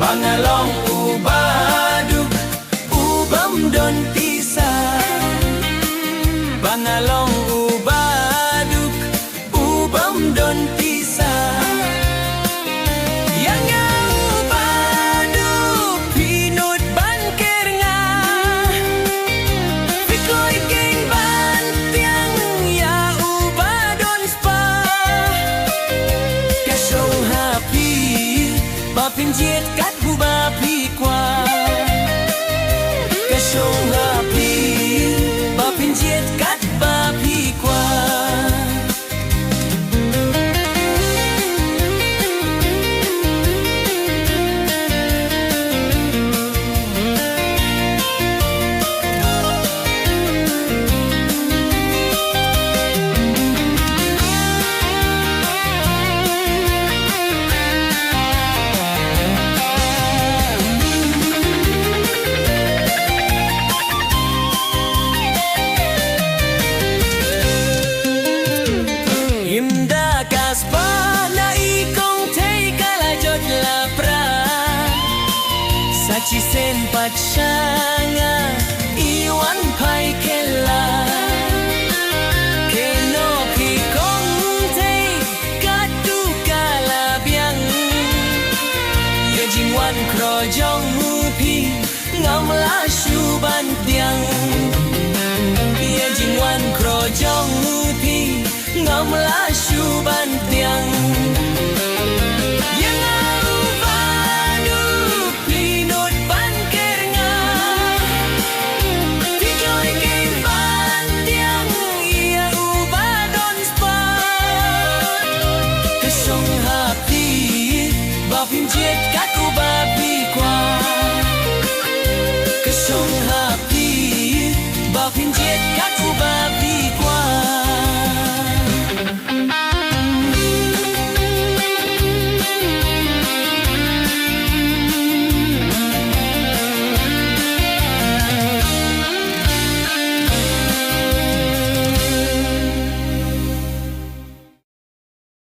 Pangalong ubaduk ubam don pisah. Pangalong ubaduk ubam don pisah. Yang ubaduk pinut banker nga. Pikoy king bantiang ya ubadon spa. Kasong happy bapinjit kat buba pikwa. Kasong happy bapinjit kat ba pikwa. Imda kaspa na ikong tay kalajot lapra. Sa chisen patsyanga iwan pay kela. Keno pikong tay katu kalabyang. Yajingwan krojong mupi ngamla syuban tiang. Yajingwan krojong mupi ngamla syuban tiang. Yang ubaduk pinut banker nga. Tikoy king bantiang iya ubadon spa. Kasong happy bapinjit kat